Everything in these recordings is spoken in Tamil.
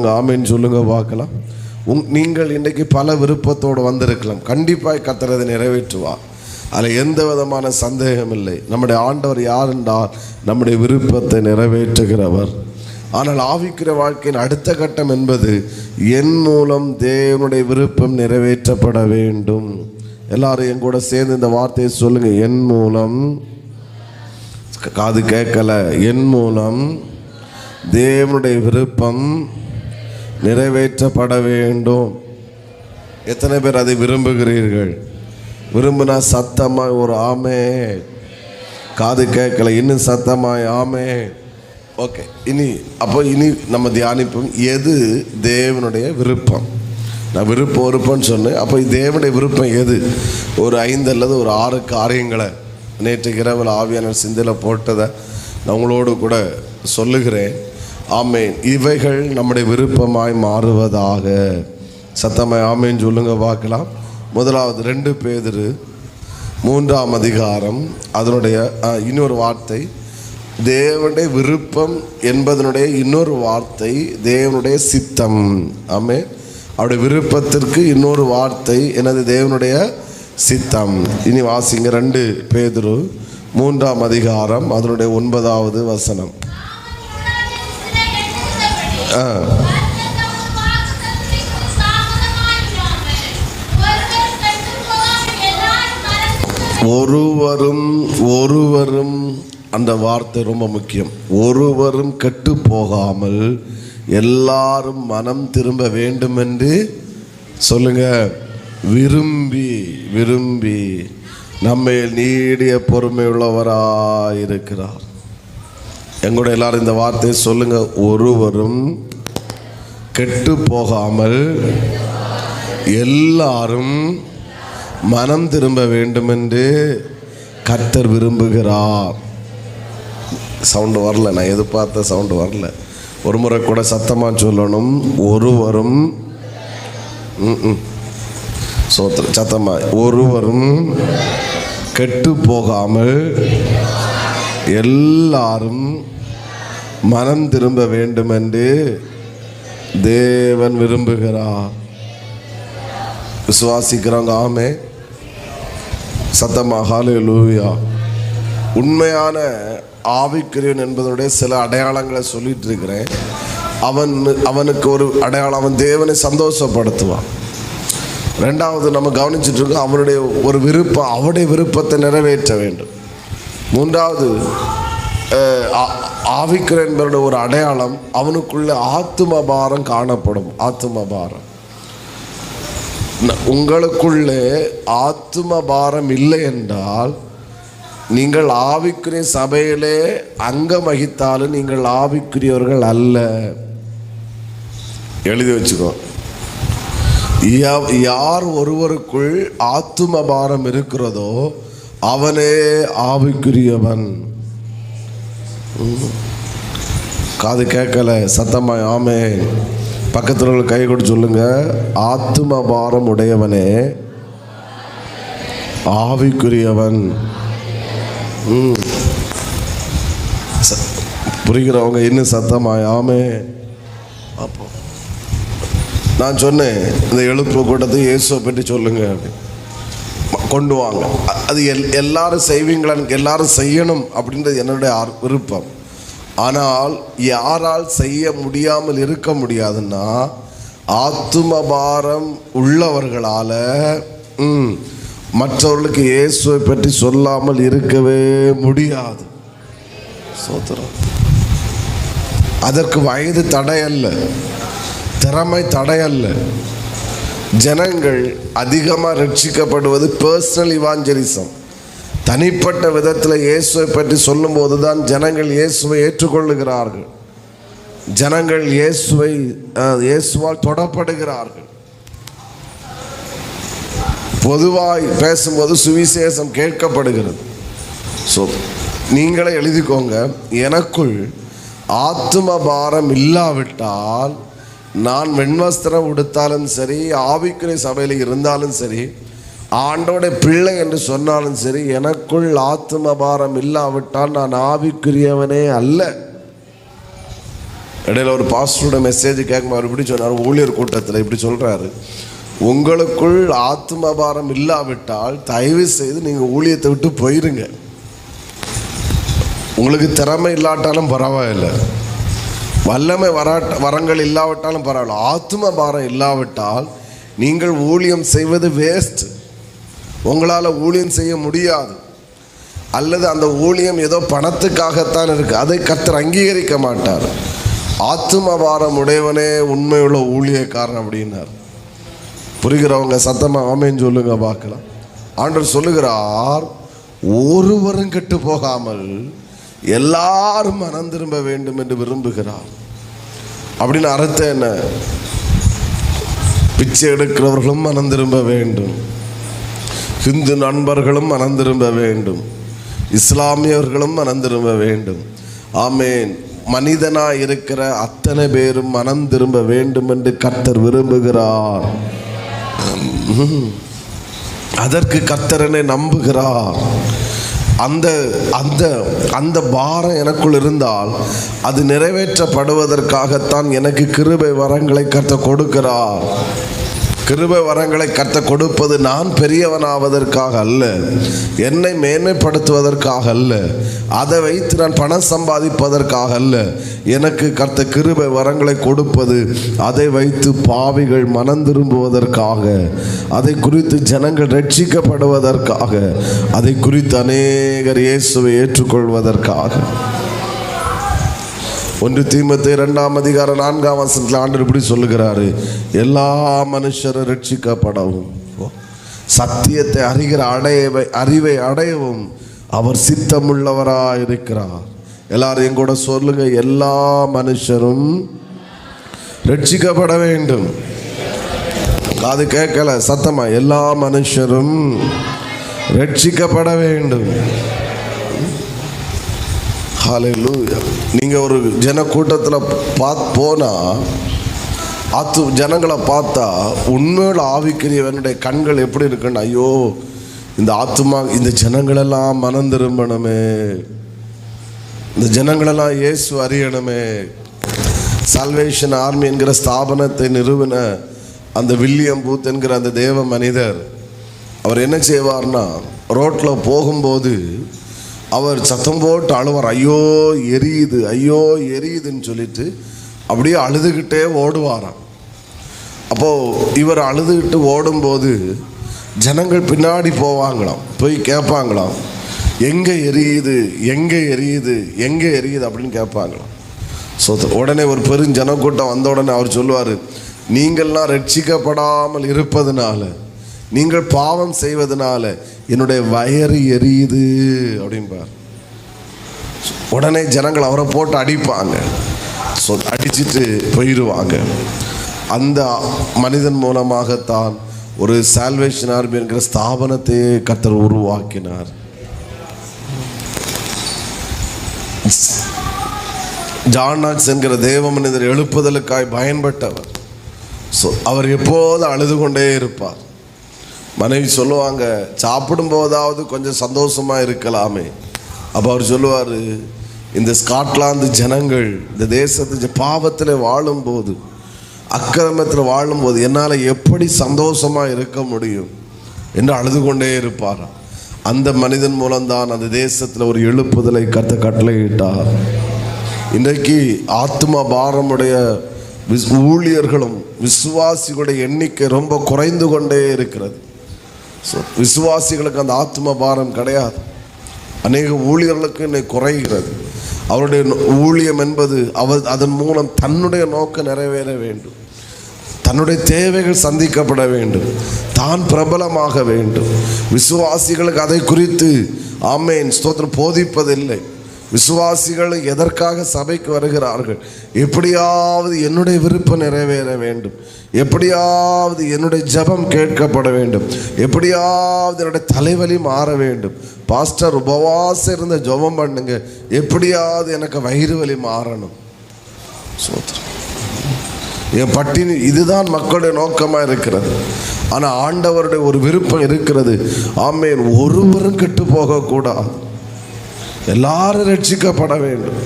விசுவாசிக்கிறவங்க ஆமேன்னு சொல்லுங்க பார்க்கலாம். நீங்கள் இன்றைக்கு பல விருப்பத்தோடு வந்திருக்கலாம். கண்டிப்பாக கர்த்தர் அதை நிறைவேற்றுவார். அதில் எந்த விதமான சந்தேகம் இல்லை. நம்முடைய ஆண்டவர் யார் என்றால் நம்முடைய விருப்பத்தை நிறைவேற்றுகிறவர். ஆனால் ஆவிக்குரிய வாழ்க்கையின் அடுத்த கட்டம் என்பது என் மூலம் தேவனுடைய விருப்பம் நிறைவேற்றப்பட வேண்டும். எல்லாரும் என் கூட சேர்ந்து இந்த வார்த்தையை சொல்லுங்க. என் மூலம், காது கேட்கல, என் மூலம் தேவனுடைய விருப்பம் நிறைவேற்றப்பட வேண்டும். எத்தனை பேர் அதை விரும்புகிறீர்கள்? விரும்பினா சத்தமாய் ஒரு ஆமே. காது கேட்கல, இன்னும் சத்தமாய் ஆமே. ஓகே, இனி நம்ம தியானிப்போம் எது தேவனுடைய விருப்பம். நான் விருப்பம்னு சொன்னேன். அப்போ தேவனுடைய விருப்பம் எது? ஒரு 5 அல்லது ஒரு 6 காரியங்களை நேற்று இரவில் ஆவியான சிந்தையில் போட்டதை நான் உங்களோடு கூட சொல்லுகிறேன். ஆமேன். இவைகள் நம்முடைய விருப்பமாய் மாறுவதாக. சத்தமாய் ஆமேன்னு சொல்லுங்க பார்க்கலாம். முதலாவது 2 பேதுரு 3ஆம் அதிகாரம், அதனுடைய இன்னொரு வார்த்தை தேவனுடைய விருப்பம் என்பதனுடைய இன்னொரு வார்த்தை தேவனுடைய சித்தம். ஆமென். அவருடைய விருப்பத்திற்கு இன்னொரு வார்த்தை எனது தேவனுடைய சித்தம். இனி வாசிங்க 2 பேதுரு 3ஆம் அதிகாரம், அதனுடைய 9வது வசனம். ஒருவரும் அந்த வார்த்தை ரொம்ப முக்கியம். ஒருவரும் கெட்டு போகாமல் எல்லாரும் மனம் திரும்ப வேண்டும் என்று சொல்லுங்க. விரும்பி நம்மை நீடிய பொறுமை உள்ளவராயிருக்கிறார். எங்கூட எல்லாரும் இந்த வார்த்தையை சொல்லுங்க. ஒருவரும் கெட்டு போகாமல் எல்லாரும் மனம் திரும்ப வேண்டும் என்று கர்த்தர் விரும்புகிறார். சவுண்டு வரல, நான் எதிர்பார்த்த சவுண்டு வரல. ஒரு முறை கூட சத்தமாக சொல்லணும். ஒருவரும் சத்தமாக, ஒருவரும் கெட்டு போகாமல் எல்லாரும் மனம் திரும்ப வேண்டும் என்று தேவன் விரும்புகிறார். விசுவாசிக்கிறவங்க ஆமே. சத்தமாக ஹல்லேலூயா. உண்மையான ஆவிக்குரியவன் என்பதனுடைய சில அடையாளங்களை சொல்லிட்டு இருக்கிறேன். அவனுக்கு ஒரு அடையாளம், அவன் தேவனை சந்தோஷப்படுத்துவான். 2வது நம்ம கவனிச்சுட்டு இருக்கோம், அவனுடைய ஒரு விருப்பம், அவருடைய விருப்பத்தை நிறைவேற்ற வேண்டும். 3வது ஆவிக்குரியவன் என்பதனுடைய ஒரு அடையாளம், அவனுக்குள்ள ஆத்தும பாரம் காணப்படும். ஆத்தும பாரம். உங்களுக்குள்ளே ஆத்தும பாரம் இல்லை என்றால் நீங்கள் ஆவிக்குரிய சபையிலே அங்கம் வகித்தாலும் நீங்கள் ஆவிக்குரியவர்கள் அல்ல. எழுதி வச்சுக்கோ. யார் ஒருவருக்குள் ஆத்தும பாரம் இருக்கிறதோ அவனே ஆவிக்குரியவன். காது கேட்கல, சத்தமாய் ஆமே. பக்கத்தில் கை கொடு சொல்லுங்க. ஆத்தும பாரம் உடையவனே ஆவிக்குரியவன். புரிகிறவங்க இன்னும் சத்தமாய் ஆமே. அப்போ நான் சொன்னேன், இந்த எழுப்பு கூட்டத்தை இயேசுவை பற்றி சொல்லுங்க, கொண்டு வாங்க. அது எல்லாரும் செய்வீங்களா? எல்லாரும் செய்யணும் அப்படின்றது என்னுடைய விருப்பம். ஆனால் யாரால் செய்ய முடியாமல் இருக்க முடியாதுன்னா ஆத்தும பாரம் உள்ளவர்களால் மற்றவர்களுக்கு இயேசுவை பற்றி சொல்லாமல் இருக்கவே முடியாது. சோத்திரம். அதற்கு வயது தடையல்ல, திறமை தடையல்ல. ஜனங்கள் அதிகமாக ரட்சிக்கப்படுவது பர்சனல் இவாஞ்சலிசம். தனிப்பட்ட விதத்தில் இயேசுவை பற்றி சொல்லும் போது தான் ஜனங்கள் இயேசுவை ஏற்றுக்கொள்ளுகிறார்கள். ஜனங்கள் இயேசுவால் தொடப்படுகிறார்கள். பொதுவாய் பேசும்போது சுவிசேஷம் கேட்கப்படுகிறது. ஸோ நீங்களே எழுதிக்கோங்க. எனக்குள் ஆத்தும பாரம் இல்லாவிட்டால் நான் வெண்வஸ்திரம் உடுத்தாலும் சரி, ஆவிக்குரிய சபையில் இருந்தாலும் சரி, ஆண்டோட பிள்ளை என்று சொன்னாலும் சரி, எனக்குள் ஆத்தும பாரம் இல்லாவிட்டால் நான் ஆவிக்குரியவனே அல்ல. இடையில ஒரு பாஸ்டரோட மெசேஜ் கேட்கும் அவர் இப்படி சொன்னார், ஊழியர் கூட்டத்தில் இப்படி சொல்கிறாரு, உங்களுக்குள் ஆத்மபாரம் இல்லாவிட்டால் தயவு செய்து நீங்கள் ஊழியத்தை விட்டு போயிருங்க. உங்களுக்கு திறமை இல்லாட்டாலும் பரவாயில்லை, வல்லமை வரங்கள் இல்லாவிட்டாலும் பரவாயில்ல, ஆத்மபாரம் இல்லாவிட்டால் நீங்கள் ஊழியம் செய்வது வேஸ்ட். உங்களால் ஊழியம் செய்ய முடியாது. அல்லது அந்த ஊழியம் ஏதோ பணத்துக்காகத்தான் இருக்குது, அதை கர்த்தர் அங்கீகரிக்க மாட்டார். ஆத்துமபாரம் உடையவனே உண்மையுள்ள ஊழியக்காரன் அப்படின்னார். புரிகிறவங்க சத்தமாக ஆமேன்னு சொல்லுங்க பார்க்கலாம். ஆண்டவர் சொல்லுகிறார், ஒருவரும் கெட்டு போகாமல் எல்லாரும் மனம் திரும்ப வேண்டும் என்று விரும்புகிறார். அப்படின்னு அர்த்தம் என்ன? பிச்சை எடுக்கிறவர்களும் மனம் திரும்ப வேண்டும், ஹிந்து நண்பர்களும் மனம் திரும்ப வேண்டும், இஸ்லாமியர்களும் மனம் திரும்ப வேண்டும். ஆமேன். மனிதனாய் இருக்கிற அத்தனை பேரும் மனம் திரும்ப வேண்டும் என்று கர்த்தர் விரும்புகிறார். அதற்கு கர்த்தரனை நம்புகிறார். அந்த அந்த அந்த பாரம் எனக்குள் இருந்தால் அது நிறைவேற்றப்படுவதற்காகத்தான் எனக்கு கிருபை வரங்களை கர்த்தர் கொடுக்கிறார். கிருபை வரங்களை கர்த்தர் கொடுப்பது நான் பெரியவனாவதற்காக அல்ல, என்னை மேன்மைப்படுத்துவதற்காக அல்ல, அதை வைத்து நான் பணம் சம்பாதிப்பதற்காக அல்ல. எனக்கு கர்த்தர் கிருபை வரங்களை கொடுப்பது அதை வைத்து பாவிகள் மனம் திரும்புவதற்காக, அதை குறித்து ஜனங்கள் ரட்சிக்கப்படுவதற்காக, அதை குறித்து அநேகர் இயேசுவை ஏற்றுக்கொள்வதற்காக. 1 தீமோத்தேயு 2:4 ஆண்டவர் இப்படி சொல்லுகிறாரு, எல்லா மனுஷரும் ரட்சிக்கப்படவும் சத்தியத்தை அறிவை அடையவும் அவர் சித்தமுள்ளவராய் இருக்கிறார். எல்லாரும் எங்கூட சொல்லுங்க, எல்லா மனுஷரும் ரட்சிக்கப்பட வேண்டும். அது கேட்கல சத்தமா, எல்லா மனுஷரும் ரட்சிக்கப்பட வேண்டும். ஹல்லேலூயா. நீங்கள் ஒரு ஜன கூட்டத்தில் போனால் ஜனங்களை பார்த்தா உண்மையோட ஆவிக்குரியவனுடைய கண்கள் எப்படி இருக்குன்னு, ஐயோ இந்த ஆத்துமா, இந்த ஜனங்களெல்லாம் மனம் திரும்பணுமே, இந்த ஜனங்களெல்லாம் இயேசு அறியணுமே. சால்வேஷன் ஆர்மி என்கிற ஸ்தாபனத்தை நிறுவன அந்த வில்லியம் பூத் என்கிற அந்த தேவ மனிதர், அவர் என்ன செய்வார்னா, ரோட்டில் போகும்போது அவர் சத்தம் போட்டு அழுவார், ஐயோ எரியுது, ஐயோ எரியுதுன்னு சொல்லிட்டு அப்படியே அழுதுகிட்டே ஓடுவாராம். அப்போது இவர் அழுதுகிட்டு ஓடும்போது ஜனங்கள் பின்னாடி போவாங்களாம், போய் கேட்பாங்களாம், எங்கே எரியுது, எங்கே எரியுது, எங்கே எரியுது அப்படின்னு கேட்பாங்களாம். ஸோ உடனே ஒரு பெருஞ்சனக்கூட்டம் வந்த உடனே அவர் சொல்லுவார், நீங்கள்லாம் ரட்சிக்கப்படாமல் இருப்பதுனால, நீங்கள் பாவம் செய்வதனால என்னுடைய வயறு எரியுது அப்படின்பார். உடனே ஜனங்கள் அவரை போட்டு அடிப்பாங்க. ஸோ அடிச்சுட்டு போயிடுவாங்க. அந்த மனிதன் மூலமாகத்தான் ஒரு சால்வேஷன் ஆர்மி என்கிற ஸ்தாபனத்தையே கர்த்தர் உருவாக்கினார். ஜான் நாக்ஸ் என்கிற தேவ மனிதர் எழுப்புதலுக்காய் பயன்பட்டவர். ஸோ அவர் எப்போதும் அழுது கொண்டே இருப்பார். மனைவி சொல்லுவாங்க, சாப்பிடும் போதாவது கொஞ்சம் சந்தோஷமாக இருக்கலாமே. அப்போ அவர் சொல்லுவார், இந்த ஸ்காட்லாந்து ஜனங்கள் இந்த தேசத்து பாவத்தில் வாழும்போது, அக்கிரமத்தில் வாழும்போது என்னால் எப்படி சந்தோஷமாக இருக்க முடியும் என்று அழுது கொண்டே இருப்பார். அந்த மனிதன் மூலம்தான் அந்த தேசத்தில் ஒரு எழுப்புதலை கட்டளையிட்டார். இன்றைக்கு ஆத்ம பாரமுடைய ஊழியர்களும் விசுவாசிகளுடைய எண்ணிக்கை ரொம்ப குறைந்து கொண்டே இருக்கிறது. ஸோ விசுவாசிகளுக்கு அந்த ஆத்ம பாரம் கிடையாது. அநேக ஊழியர்களுக்கு இன்னைக்கு குறைகிறது. அவருடைய ஊழியம் என்பது அதன் மூலம் தன்னுடைய நோக்கம் நிறைவேற வேண்டும், தன்னுடைய தேவைகள் சந்திக்கப்பட வேண்டும், தான் பிரபலமாக வேண்டும். விசுவாசிகளுக்கு அதை குறித்து ஆமென் ஸ்தோத்திரம் போதிப்பதில்லை. விசுவாசிகள் எதற்காக சபைக்கு வருகிறார்கள்? எப்படியாவது என்னுடைய விருப்பம் நிறைவேற வேண்டும், எப்படியாவது என்னுடைய ஜெபம் கேட்கப்பட வேண்டும், எப்படியாவது என்னுடைய தலைவலி மாற வேண்டும். பாஸ்டர் உபவாசம் இருந்த ஜெபம் பண்ணுங்க, எப்படியாவது எனக்கு வயிறு வலி மாறணும். என் பட்டினி, இதுதான் மக்களுடைய நோக்கமாக இருக்கிறது. ஆனால் ஆண்டவருடைய ஒரு விருப்பம் இருக்கிறது, ஆமென், ஒருவரும் கெட்டு போகக்கூடாது, எல்லாரும் ரட்சிக்கப்பட வேண்டும்.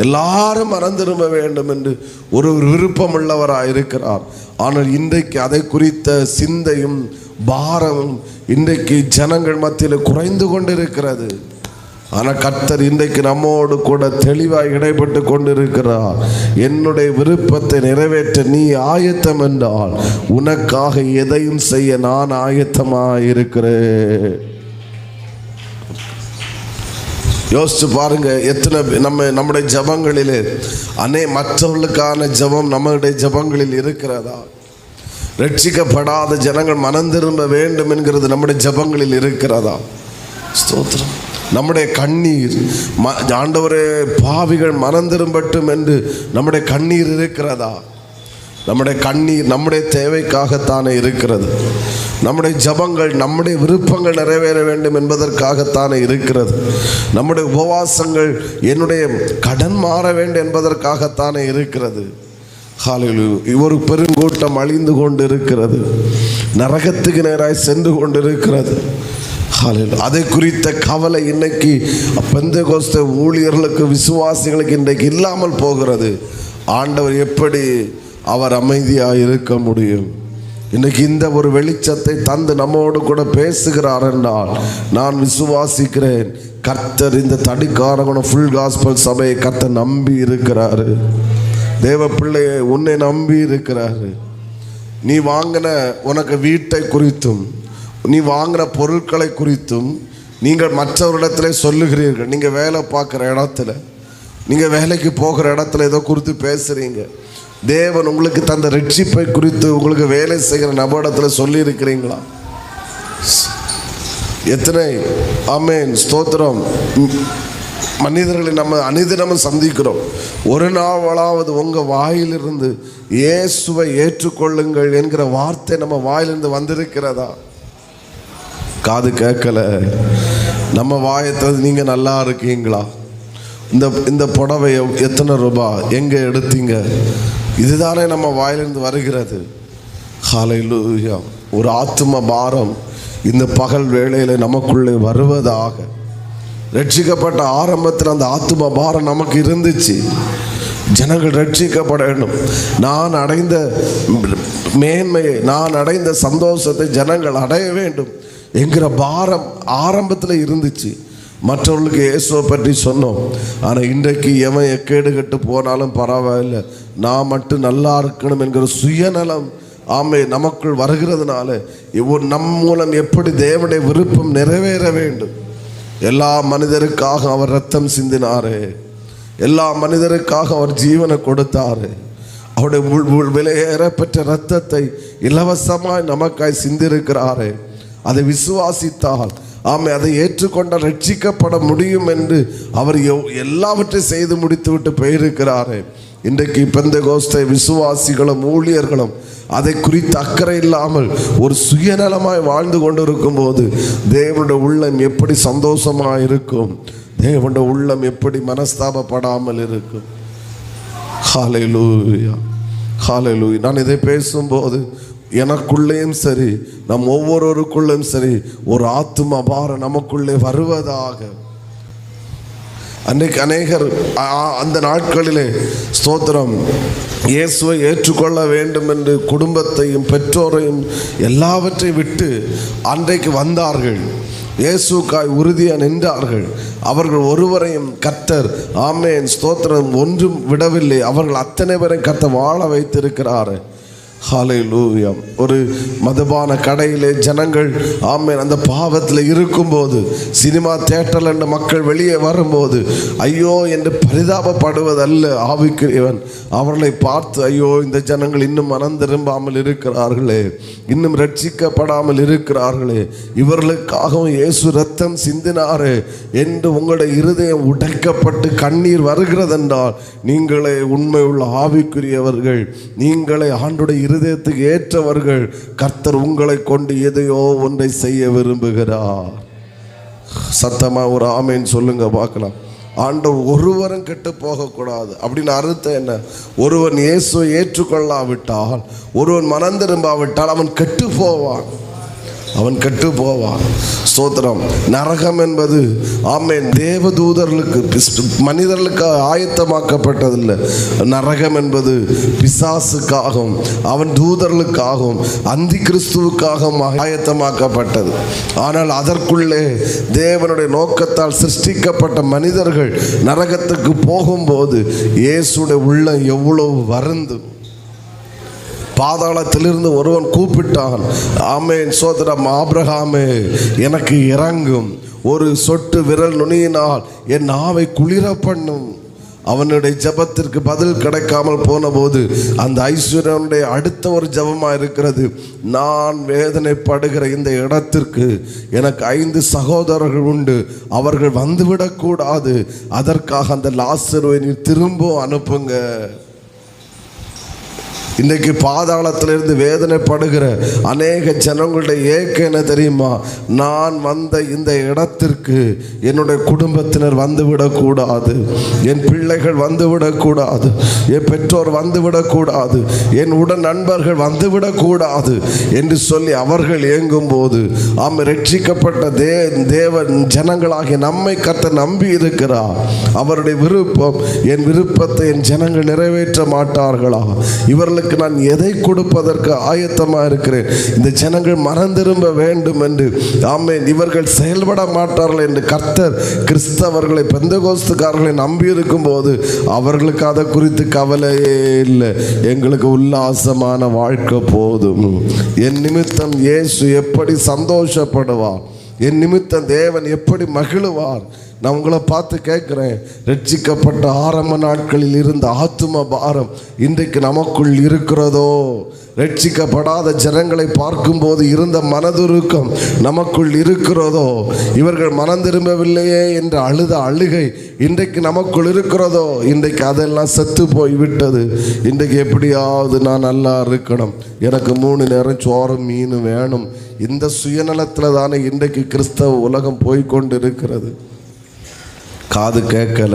எல்லாரும் மனம் திரும்ப வேண்டும் என்று ஒரு விருப்பம் உள்ளவராக இருக்கிறார். ஆனால் இன்றைக்கு அதை குறித்த சிந்தையும் பாரமும் இன்றைக்கு ஜனங்கள் மத்தியில் குறைந்து கொண்டிருக்கிறது. ஆனால் கர்த்தர் இன்றைக்கு நம்மோடு கூட தெளிவாக இடைப்பட்டு கொண்டிருக்கிறார். என்னுடைய விருப்பத்தை நிறைவேற்ற நீ ஆயத்தம் என்றால் உனக்காக எதையும் செய்ய நான் ஆயத்தமாக இருக்கிறேன். யோசிச்சு பாருங்க, எத்தனை நம்முடைய ஜபங்களிலே மற்றவர்களுக்கான ஜபம் நம்முடைய ஜபங்களில் இருக்கிறதா? ரட்சிக்கப்படாத ஜனங்கள் மனம் திரும்ப வேண்டும் என்கிறது நம்முடைய ஜபங்களில் இருக்கிறதா? ஸ்தோத்திரம். நம்முடைய கண்ணீர், ஆண்டவரே பாவிகள் மனம் திரும்பட்டும் என்று நம்முடைய கண்ணீர் இருக்கிறதா? நம்முடைய கண்ணீர் நம்முடைய தேவைக்காகத்தானே இருக்கிறது. நம்முடைய ஜபங்கள் நம்முடைய விருப்பங்கள் நிறைவேற வேண்டும் என்பதற்காகத்தானே இருக்கிறது. நம்முடைய உபவாசங்கள் என்னுடைய கடன் மாற வேண்டும் என்பதற்காகத்தானே இருக்கிறது. ஹல்லேலூயா. ஒரு பெருங்கூட்டம் அழிந்து கொண்டு இருக்கிறது, நரகத்துக்கு நேராய் சென்று கொண்டிருக்கிறது. அதை குறித்த கவலை இன்னைக்கு பெந்தெகோஸ்தே ஊழியர்களுக்கு, விசுவாசிகளுக்கு இன்றைக்கு இல்லாமல் போகிறது. ஆண்டவர் எப்படி அவர் அமைதியாக இருக்க முடியும்? இன்னைக்கு இந்த ஒரு வெளிச்சத்தை தந்து நம்மோடு கூட பேசுகிறார் என்றால் நான் விசுவாசிக்கிறேன். கர்த்தர் இந்த தடிக்காரகன ஃபுல் காஸ்பல் சபையை கர்த்தர் நம்பி இருக்கிறாரு. தேவ பிள்ளையை உன்னை நம்பி இருக்கிறாரு. நீ வாங்கின உனக்கு வீட்டை குறித்தும் நீ வாங்கின பொருட்களை குறித்தும் நீங்கள் மற்றவரிடத்துல சொல்லுகிறீர்கள். நீங்கள் வேலை பார்க்குற இடத்துல, நீங்கள் வேலைக்கு போகிற இடத்துல ஏதோ குறித்து பேசுகிறீங்க. தேவன் உங்களுக்கு தந்த ரட்சிப்பை குறித்து உங்களுக்கு வேலை செய்கிற நபரிடத்தில் சொல்லியிருக்கிறீங்களா? எத்தனை ஆமென் ஸ்தோத்திரம். மனிதர்களை நம்ம அனுதினமும் சந்திக்கிறோம். ஒரு நாளாவது உங்கள் வாயிலிருந்து இயேசுவை ஏற்றுக்கொள்ளுங்கள் என்கிற வார்த்தை நம்ம வாயிலிருந்து வந்திருக்கிறதா? காது கேட்கல. நம்ம வாயத்தை நீங்கள் நல்லா இருக்கீங்களா? இந்த புடவை எத்தனை ரூபாய், எங்கே எடுத்தீங்க? இதுதானே நம்ம வாயிலிருந்து வருகிறது. ஹல்லேலூயா. ஒரு ஆத்தும பாரம் இந்த பகல் வேளையில் நமக்குள்ளே வருவதாக. ரட்சிக்கப்பட்ட ஆரம்பத்தில் அந்த ஆத்தும பாரம் நமக்கு இருந்துச்சு. ஜனங்கள் ரட்சிக்கப்பட வேண்டும், நான் அடைந்த மேன்மையை, நான் அடைந்த சந்தோஷத்தை ஜனங்கள் அடைய வேண்டும் என்கிற பாரம் ஆரம்பத்தில் இருந்துச்சு. மற்றவர்களுக்கு இயேசுவை பற்றி சொன்னோம். ஆனால் இன்றைக்கு எவன் எக்கேடு கட்டு போனாலும் பரவாயில்லை, நான் மட்டும் நல்லா இருக்கணும் என்கிற சுயநலம் நமக்குள் வருகிறதுனால நம் மூலம் எப்படி தேவனுடைய விருப்பம் நிறைவேற வேண்டும். எல்லா மனிதருக்காக அவர் ரத்தம் சிந்தினாரே, எல்லா மனிதருக்காக அவர் ஜீவனை கொடுத்தாரு. அவருடைய விலையேற பெற்ற ரத்தத்தை இலவசமாய் நமக்காய் சிந்திருக்கிறாரே. அதை விசுவாசித்தால் அதை ஏற்றுக்கொண்ட ரட்சிக்கப்பட முடியும் என்று அவர் எல்லாவற்றையும் செய்து முடித்து விட்டு போயிருக்கிறாரே. இன்றைக்கு பெந்தெகோஸ்தே விசுவாசிகளும் ஊழியர்களும் அதை குறித்து அக்கறை இல்லாமல் ஒரு சுயநலமாய் வாழ்ந்து கொண்டிருக்கும் போது தேவனுடைய உள்ளம் எப்படி சந்தோஷமாக இருக்கும்? தேவனுடைய உள்ளம் எப்படி மனஸ்தாபப்படாமல் இருக்கும்? ஹல்லேலூயா, ஹல்லேலூயா. நான் இதை பேசும்போது எனக்குள்ளேயும் சரி, நம் ஒவ்வொருவருக்குள்ளும் சரி, ஒரு ஆத்தும பாரம் நமக்குள்ளே வருவதாக. அன்றைக்கு அநேகர் அந்த நாட்களிலே ஸ்தோத்திரம் இயேசுவை ஏற்றுக்கொள்ள வேண்டும் என்று குடும்பத்தையும் பெற்றோரையும் எல்லாவற்றையும் விட்டு அன்றைக்கு வந்தார்கள். இயேசுக்காய் உறுதியாக நின்றார்கள். அவர்கள் ஒருவரையும் கர்த்தர் ஆமென் ஸ்தோத்திரம் ஒன்றும் விடவில்லை. அவர்கள் அத்தனை பேரையும் கர்த்தர் வாழ வைத்திருக்கிறார். ஹல்லேலூயா. ஒரு மதுபான கடையிலே ஜனங்கள் ஆமென் அந்த பாவத்தில் இருக்கும்போது, சினிமா தியேட்டரில் இருந்த மக்கள் வெளியே வரும்போது ஐயோ என்று பரிதாபப்படுவதல்ல ஆவிக்குரியவன். அவர்களை பார்த்து ஐயோ இந்த ஜனங்கள் இன்னும் மனம் திரும்பாமல் இருக்கிறார்களே, இன்னும் ரட்சிக்கப்படாமல் இருக்கிறார்களே, இவர்களுக்காகவும் இயேசு ரத்தம் சிந்தினாரே என்று உங்களுடைய இருதயம் உடைக்கப்பட்டு கண்ணீர் வருகிறதென்றால் நீங்களே உண்மை உள்ள ஆவிக்குரியவர்கள், நீங்களே ஆண்டுடைய இருதயத்துக்கு ஏற்றவர்கள். கர்த்தர் உங்களை கொண்டு எதையோ ஒன்றை செய்ய விரும்புகிறார். சத்தமா ஒரு ஆமேன் சொல்லுங்க பார்க்கலாம். ஆண்டவர் ஒருவரும் கெட்டு போகக்கூடாது அப்படின்னு அர்த்தம் என்ன? ஒருவன் இயேசுவை ஏற்றுக்கொள்ளாவிட்டால், ஒருவன் மனம் திரும்பாவிட்டால் அவன் கெட்டு போவான். அவன் கெட்டு போவான். ஸ்தோத்திரம். நரகம் என்பது ஆமென் தேவதூதர்களுக்கு மனிதர்களுக்கு ஆயத்தமாக்கப்பட்டதில்லை. நரகம் என்பது பிசாசுக்காகவும் அவன் தூதர்களுக்காகவும் அந்தி கிறிஸ்துவுக்காகவும் ஆயத்தமாக்கப்பட்டது. ஆனால் அதற்குள்ளே தேவனுடைய நோக்கத்தால் சிருஷ்டிக்கப்பட்ட மனிதர்கள் நரகத்துக்கு போகும்போது இயேசுடைய உள்ளம் எவ்வளவு வருந்தும். பாதாளத்திலிருந்து ஒருவன் கூப்பிட்டான், ஆமென் சோதரம், ஆபிரகாமே எனக்கு இறங்கும், ஒரு சொட்டு விரல் நுனியினால் என் நாவை குளிர பண்ணும். அவனுடைய ஜெபத்திற்கு பதில் கிடைக்காமல் போன போது அந்த ஐஸ்வர்யனுடைய அடுத்த ஒரு ஜெபமாக இருக்கிறது, நான் வேதனைப்படுகிற இந்த இடத்திற்கு எனக்கு 5 சகோதரர்கள் உண்டு, அவர்கள் வந்துவிடக்கூடாது, அதற்காக அந்த லாசருவை நீ திரும்ப அனுப்புங்க. இன்றைக்கு பாதாளத்திலிருந்து வேதனைப்படுகிற அநேக ஜனங்களுடைய ஏக்கம் என்ன தெரியுமா? நான் வந்த இந்த இடத்திற்கு என்னுடைய குடும்பத்தினர் வந்துவிடக்கூடாது, என் பிள்ளைகள் வந்துவிடக்கூடாது, என் பெற்றோர் வந்துவிடக்கூடாது, என் உடன் நண்பர்கள் வந்துவிடக்கூடாது என்று சொல்லி அவர்கள் ஏங்கும்போது ரட்சிக்கப்பட்ட தேவன் ஜனங்களாகிய நம்மை கர்த்தர் நம்பி இருக்கிறார். அவருடைய விருப்பம், என் விருப்பத்தை என் ஜனங்கள் நிறைவேற்ற மாட்டார்களா? இவர்களுக்கு நான் எதை கொடுப்பதற்கு ஆயத்தமாக இருக்கிறேன்? இந்த ஜனங்கள் மனம் திரும்ப வேண்டும் என்று ஆமென் இவர்கள் செயல்பட மாட்டார்கள் என்று கர்த்தர் கிறிஸ்தவர்களை பெந்தகோஸ்துக்காரர்களை நம்பி இருக்கும் போது அவர்களுக்கு அதை குறித்து கவலையே இல்லை. எங்களுக்கு உல்லாசமான வாழ்க்கை போதும். என் நிமித்தம் இயேசு எப்படி சந்தோஷப்படுவார், என் நிமித்தம் தேவன் எப்படி மகிழுவார். நான் உங்களை பார்த்து கேட்குறேன், ரட்சிக்கப்பட்ட ஆரம்ப நாட்களில் இருந்த ஆத்தும பாரம் இன்றைக்கு நமக்குள் இருக்கிறதோ? ரட்சிக்கப்படாத ஜனங்களை பார்க்கும்போது இருந்த மனதுருக்கம் நமக்குள் இருக்கிறதோ? இவர்கள் மனம் திரும்பவில்லையே என்று அழுத அழுகை இன்றைக்கு நமக்குள் இருக்கிறதோ? இன்றைக்கு அதெல்லாம் செத்து போய் விட்டது. இன்றைக்கு எப்படியாவது நான் நல்லா இருக்கணும், எனக்கு 3 நேரம் சோறும் மீனும் வேணும், இந்த சுயநலத்தில் தானே இன்றைக்கு கிறிஸ்தவ உலகம் போய்கொண்டு இருக்கிறது. காது கேட்கல.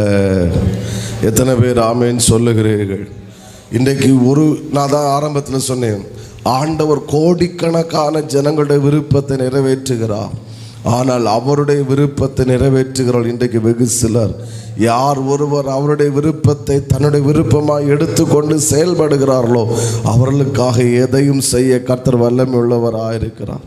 எத்தனை பேர் ஆமேன்னு சொல்லுகிறீர்கள்? இன்றைக்கு நான் தான் ஆரம்பத்தில் சொன்னேன், ஆண்டவர் கோடிக்கணக்கான ஜனங்களுடைய விருப்பத்தை நிறைவேற்றுகிறார். ஆனால் அவருடைய விருப்பத்தை நிறைவேற்றுகிறவர்கள் இன்றைக்கு வெகு சிலர். யார் ஒருவர் அவருடைய விருப்பத்தை தன்னுடைய விருப்பமாக எடுத்துக்கொண்டு செயல்படுகிறார்களோ அவர்களுக்காக எதையும் செய்ய கர்த்தர் வல்லமை உள்ளவராக இருக்கிறார்.